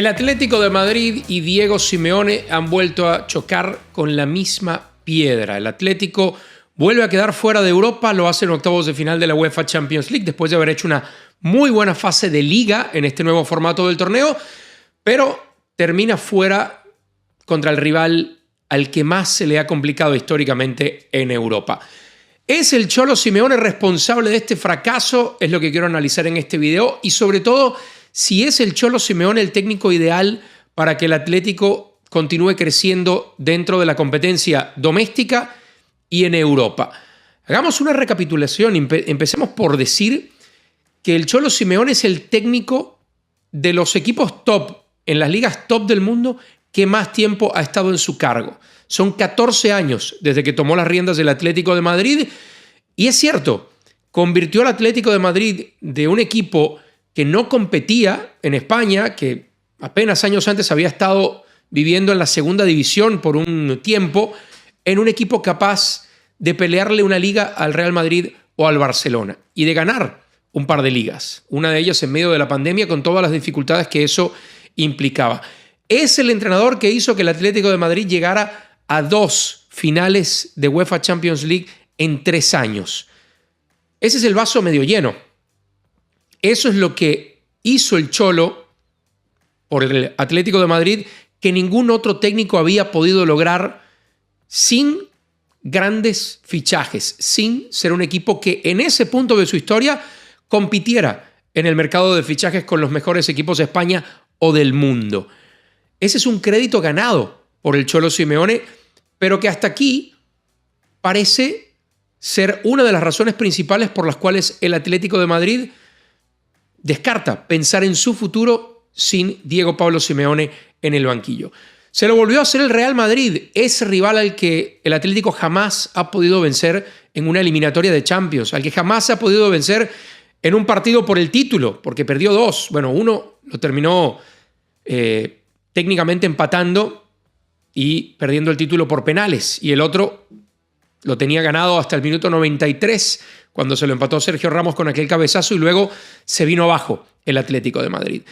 El Atlético de Madrid y Diego Simeone han vuelto a chocar con la misma piedra. El Atlético vuelve a quedar fuera de Europa, lo hace en octavos de final de la UEFA Champions League después de haber hecho una muy buena fase de liga en este nuevo formato del torneo, pero termina fuera contra el rival al que más se le ha complicado históricamente en Europa. ¿Es el Cholo Simeone responsable de este fracaso? Es lo que quiero analizar en este video y sobre todo si es el Cholo Simeone el técnico ideal para que el Atlético continúe creciendo dentro de la competencia doméstica y en Europa. Hagamos una recapitulación. Empecemos por decir que el Cholo Simeone es el técnico de los equipos top en las ligas top del mundo que más tiempo ha estado en su cargo. Son 14 años desde que tomó las riendas del Atlético de Madrid y es cierto, convirtió al Atlético de Madrid de un equipo que no competía en España, que apenas años antes había estado viviendo en la segunda división por un tiempo, en un equipo capaz de pelearle una liga al Real Madrid o al Barcelona y de ganar un par de ligas, una de ellas en medio de la pandemia con todas las dificultades que eso implicaba. Es el entrenador que hizo que el Atlético de Madrid llegara a 2 finales de UEFA Champions League en 3 años. Ese es el vaso medio lleno. Eso es lo que hizo el Cholo por el Atlético de Madrid que ningún otro técnico había podido lograr sin grandes fichajes, sin ser un equipo que en ese punto de su historia compitiera en el mercado de fichajes con los mejores equipos de España o del mundo. Ese es un crédito ganado por el Cholo Simeone, pero que hasta aquí parece ser una de las razones principales por las cuales el Atlético de Madrid descarta pensar en su futuro sin Diego Pablo Simeone en el banquillo. Se lo volvió a hacer el Real Madrid, ese rival al que el Atlético jamás ha podido vencer en una eliminatoria de Champions, al que jamás ha podido vencer en un partido por el título, porque perdió 2. Bueno, uno lo terminó técnicamente empatando y perdiendo el título por penales, y el otro lo tenía ganado hasta el minuto 93, cuando se lo empató Sergio Ramos con aquel cabezazo y luego se vino abajo el Atlético de Madrid.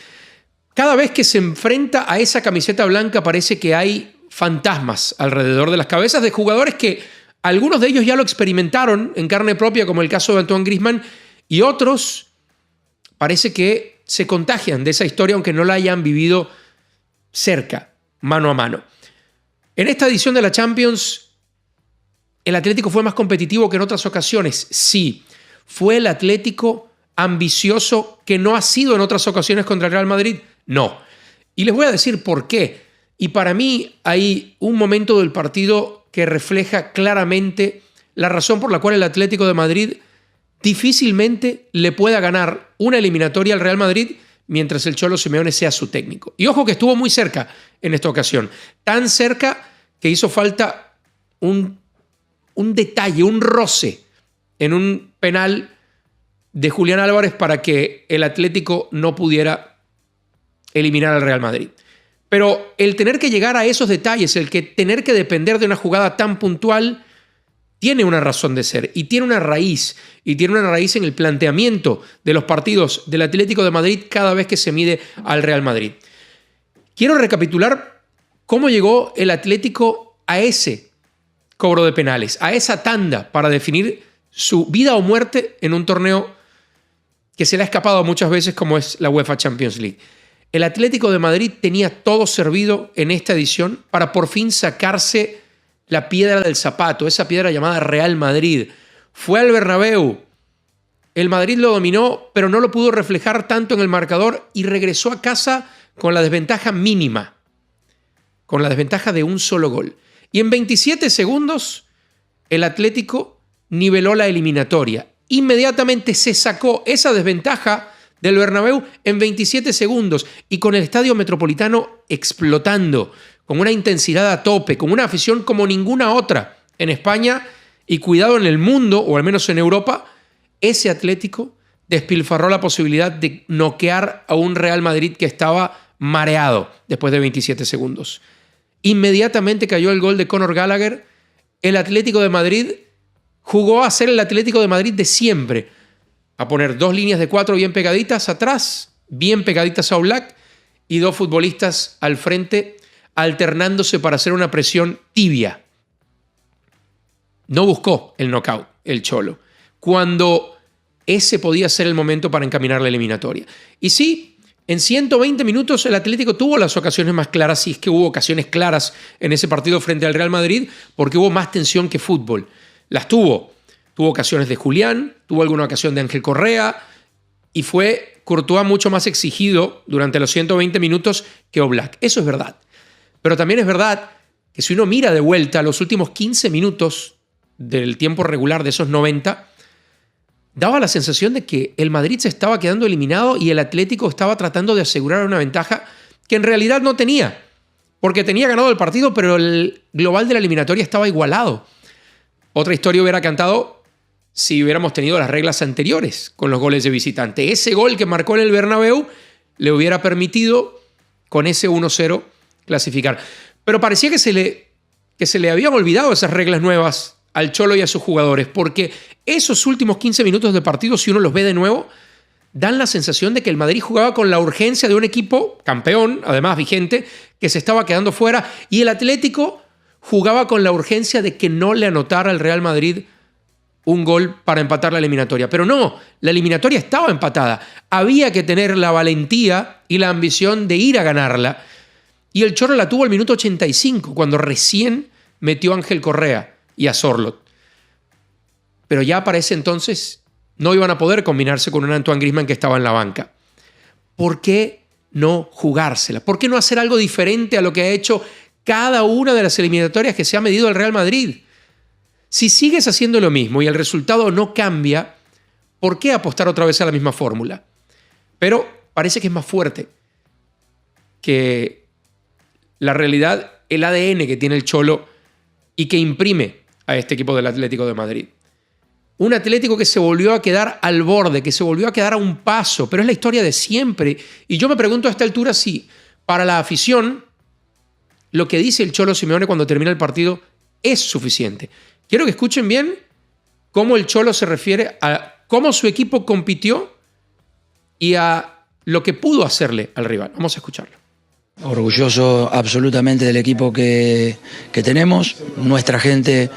Cada vez que se enfrenta a esa camiseta blanca parece que hay fantasmas alrededor de las cabezas de jugadores que algunos de ellos ya lo experimentaron en carne propia, como el caso de Antoine Griezmann, y otros parece que se contagian de esa historia aunque no la hayan vivido cerca, mano a mano. En esta edición de la Champions, ¿el Atlético fue más competitivo que en otras ocasiones? Sí. ¿Fue el Atlético ambicioso que no ha sido en otras ocasiones contra el Real Madrid? No. Y les voy a decir por qué. Y para mí hay un momento del partido que refleja claramente la razón por la cual el Atlético de Madrid difícilmente le pueda ganar una eliminatoria al Real Madrid mientras el Cholo Simeone sea su técnico. Y ojo que estuvo muy cerca en esta ocasión. Tan cerca que hizo falta un detalle, un roce en un penal de Julián Álvarez para que el Atlético no pudiera eliminar al Real Madrid. Pero el tener que llegar a esos detalles, el que tener que depender de una jugada tan puntual, tiene una razón de ser y tiene una raíz. Y tiene una raíz en el planteamiento de los partidos del Atlético de Madrid cada vez que se mide al Real Madrid. Quiero recapitular cómo llegó el Atlético a ese cobro de penales, a esa tanda para definir su vida o muerte en un torneo que se le ha escapado muchas veces como es la UEFA Champions League. El Atlético de Madrid tenía todo servido en esta edición para por fin sacarse la piedra del zapato, esa piedra llamada Real Madrid. Fue al Bernabéu, el Madrid lo dominó, pero no lo pudo reflejar tanto en el marcador y regresó a casa con la desventaja mínima, con la desventaja de un solo gol. Y en 27 segundos, el Atlético niveló la eliminatoria. Inmediatamente se sacó esa desventaja del Bernabéu en 27 segundos y con el Estadio Metropolitano explotando, con una intensidad a tope, con una afición como ninguna otra en España y cuidado en el mundo, o al menos en Europa, ese Atlético despilfarró la posibilidad de noquear a un Real Madrid que estaba mareado después de 27 segundos. Inmediatamente cayó el gol de Conor Gallagher. El Atlético de Madrid jugó a ser el Atlético de Madrid de siempre, a poner 2 líneas de 4 bien pegaditas atrás, bien pegaditas a Oblak, y 2 futbolistas al frente alternándose para hacer una presión tibia. No buscó el knockout, el Cholo, cuando ese podía ser el momento para encaminar la eliminatoria. Y sí, en 120 minutos el Atlético tuvo las ocasiones más claras, si es que hubo ocasiones claras en ese partido frente al Real Madrid, porque hubo más tensión que fútbol. Las tuvo. Tuvo ocasiones de Julián, tuvo alguna ocasión de Ángel Correa, y fue Courtois mucho más exigido durante los 120 minutos que Oblak. Eso es verdad. Pero también es verdad que si uno mira de vuelta los últimos 15 minutos del tiempo regular de esos 90, daba la sensación de que el Madrid se estaba quedando eliminado y el Atlético estaba tratando de asegurar una ventaja que en realidad no tenía, porque tenía ganado el partido, pero el global de la eliminatoria estaba igualado. Otra historia hubiera cantado si hubiéramos tenido las reglas anteriores con los goles de visitante. Ese gol que marcó en el Bernabéu le hubiera permitido con ese 1-0 clasificar. Pero parecía que se le habían olvidado esas reglas nuevas al Cholo y a sus jugadores, porque esos últimos 15 minutos de partido, si uno los ve de nuevo, dan la sensación de que el Madrid jugaba con la urgencia de un equipo campeón, además vigente, que se estaba quedando fuera, y el Atlético jugaba con la urgencia de que no le anotara al Real Madrid un gol para empatar la eliminatoria. Pero no, la eliminatoria estaba empatada. Había que tener la valentía y la ambición de ir a ganarla. Y el Cholo la tuvo al minuto 85, cuando recién metió a Ángel Correa y a Sorloth. Pero ya para ese entonces no iban a poder combinarse con un Antoine Griezmann que estaba en la banca. ¿Por qué no jugársela? ¿Por qué no hacer algo diferente a lo que ha hecho cada una de las eliminatorias que se ha medido el Real Madrid? Si sigues haciendo lo mismo y el resultado no cambia, ¿por qué apostar otra vez a la misma fórmula? Pero parece que es más fuerte que la realidad, el ADN que tiene el Cholo y que imprime a este equipo del Atlético de Madrid. Un Atlético que se volvió a quedar al borde, que se volvió a quedar a un paso, pero es la historia de siempre. Y yo me pregunto a esta altura si para la afición lo que dice el Cholo Simeone cuando termina el partido es suficiente. Quiero que escuchen bien cómo el Cholo se refiere a cómo su equipo compitió y a lo que pudo hacerle al rival. Vamos a escucharlo. Orgulloso absolutamente del equipo que tenemos. Nuestra gente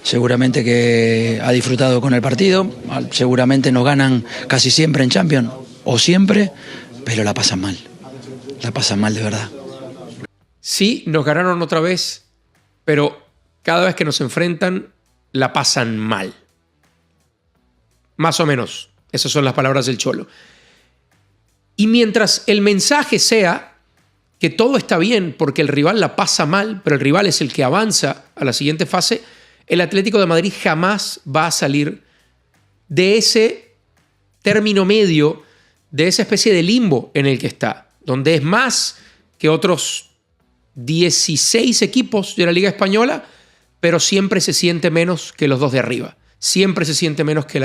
seguramente que ha disfrutado con el partido. Seguramente nos ganan casi siempre en Champions, o siempre, pero la pasan mal. La pasan mal de verdad. Sí, nos ganaron otra vez, pero cada vez que nos enfrentan, la pasan mal. Más o menos. Esas son las palabras del Cholo. Y mientras el mensaje sea que todo está bien porque el rival la pasa mal, pero el rival es el que avanza a la siguiente fase, el Atlético de Madrid jamás va a salir de ese término medio, de esa especie de limbo en el que está, donde es más que otros 16 equipos de la Liga Española, pero siempre se siente menos que los dos de arriba. Siempre se siente menos que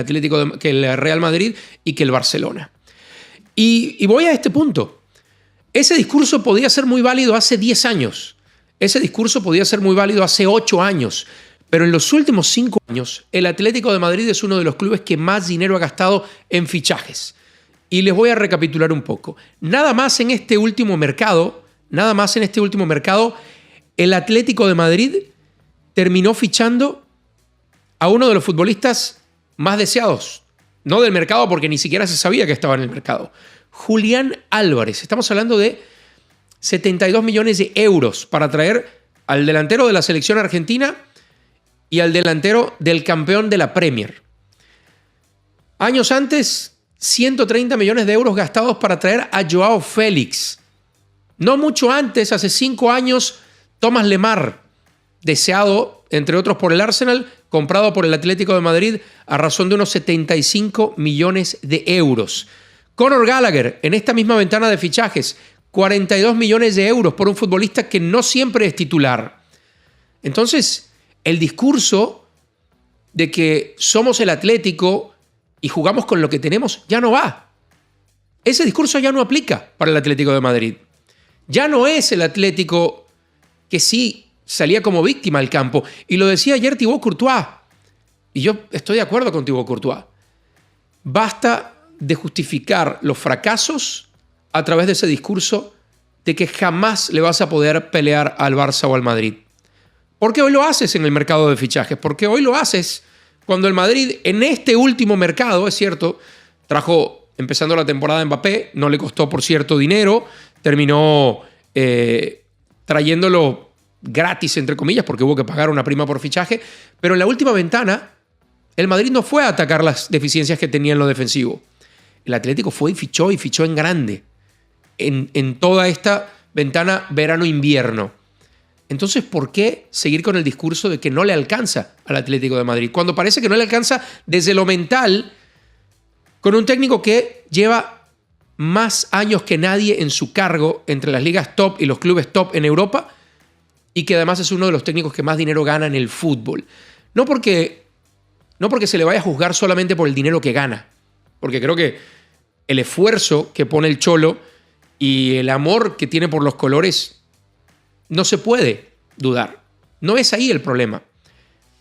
que el Real Madrid y que el Barcelona. Y voy a este punto. Ese discurso podía ser muy válido hace 10 años. Ese discurso podía ser muy válido hace 8 años. Pero en los últimos 5 años, el Atlético de Madrid es uno de los clubes que más dinero ha gastado en fichajes. Y les voy a recapitular un poco. Nada más en este último mercado, el Atlético de Madrid terminó fichando a uno de los futbolistas más deseados. No del mercado, porque ni siquiera se sabía que estaba en el mercado. Julián Álvarez. Estamos hablando de 72 millones de euros para traer al delantero de la selección argentina y al delantero del campeón de la Premier. Años antes, 130 millones de euros gastados para traer a Joao Félix. No mucho antes, hace 5 años, Thomas Lemar, deseado, entre otros, por el Arsenal, comprado por el Atlético de Madrid a razón de unos 75 millones de euros. Conor Gallagher, en esta misma ventana de fichajes, 42 millones de euros por un futbolista que no siempre es titular. Entonces, el discurso de que somos el Atlético y jugamos con lo que tenemos ya no va. Ese discurso ya no aplica para el Atlético de Madrid. Ya no es el Atlético que sí salía como víctima al campo. Y lo decía ayer Thibaut Courtois. Y yo estoy de acuerdo con Thibaut Courtois. Basta de justificar los fracasos a través de ese discurso de que jamás le vas a poder pelear al Barça o al Madrid. Porque hoy lo haces en el mercado de fichajes, porque hoy lo haces cuando el Madrid en este último mercado, es cierto, trajo, empezando la temporada, Mbappé, no le costó por cierto dinero, terminó trayéndolo gratis, entre comillas, porque hubo que pagar una prima por fichaje, pero en la última ventana el Madrid no fue a atacar las deficiencias que tenía en lo defensivo. El Atlético fue y fichó en grande en toda esta ventana verano-invierno. Entonces, ¿por qué seguir con el discurso de que no le alcanza al Atlético de Madrid? Cuando parece que no le alcanza desde lo mental con un técnico que lleva más años que nadie en su cargo entre las ligas top y los clubes top en Europa y que además es uno de los técnicos que más dinero gana en el fútbol. No porque se le vaya a juzgar solamente por el dinero que gana, porque creo que el esfuerzo que pone el Cholo y el amor que tiene por los colores no se puede dudar. No es ahí el problema.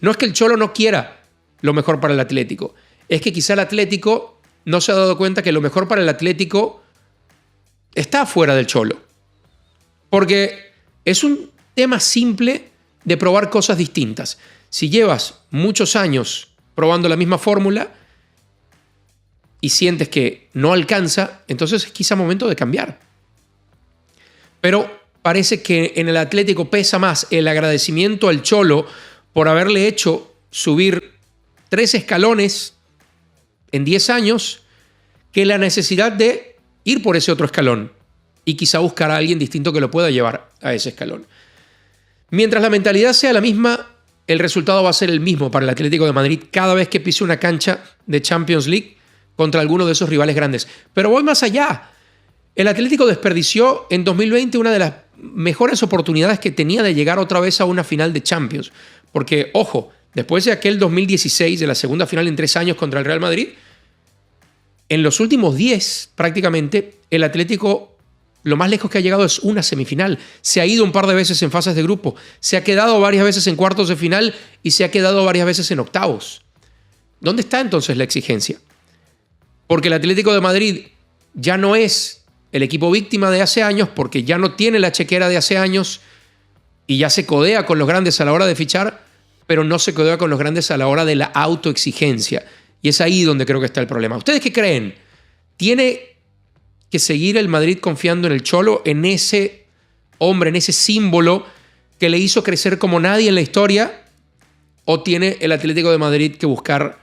No es que el Cholo no quiera lo mejor para el Atlético. Es que quizá el Atlético no se ha dado cuenta que lo mejor para el Atlético está fuera del Cholo. Porque es un tema simple de probar cosas distintas. Si llevas muchos años probando la misma fórmula y sientes que no alcanza, entonces es quizá momento de cambiar. Pero parece que en el Atlético pesa más el agradecimiento al Cholo por haberle hecho subir 3 escalones en 10 años que la necesidad de ir por ese otro escalón y quizá buscar a alguien distinto que lo pueda llevar a ese escalón. Mientras la mentalidad sea la misma, el resultado va a ser el mismo para el Atlético de Madrid cada vez que pise una cancha de Champions League contra alguno de esos rivales grandes. Pero voy más allá. El Atlético desperdició en 2020 una de las mejores oportunidades que tenía de llegar otra vez a una final de Champions. Porque, ojo, después de aquel 2016, de la segunda final en 3 años contra el Real Madrid, en los últimos 10 prácticamente, el Atlético lo más lejos que ha llegado es una semifinal. Se ha ido un par de veces en fases de grupo, se ha quedado varias veces en cuartos de final y se ha quedado varias veces en octavos. ¿Dónde está entonces la exigencia? Porque el Atlético de Madrid ya no es el equipo víctima de hace años, porque ya no tiene la chequera de hace años y ya se codea con los grandes a la hora de fichar, pero no se codea con los grandes a la hora de la autoexigencia. Y es ahí donde creo que está el problema. ¿Ustedes qué creen? ¿Tiene que seguir el Madrid confiando en el Cholo, en ese hombre, en ese símbolo que le hizo crecer como nadie en la historia? ¿O tiene el Atlético de Madrid que buscar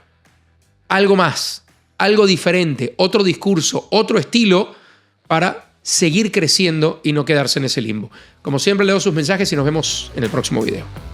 algo más, algo diferente, otro discurso, otro estilo para seguir creciendo y no quedarse en ese limbo? Como siempre, leo sus mensajes y nos vemos en el próximo video.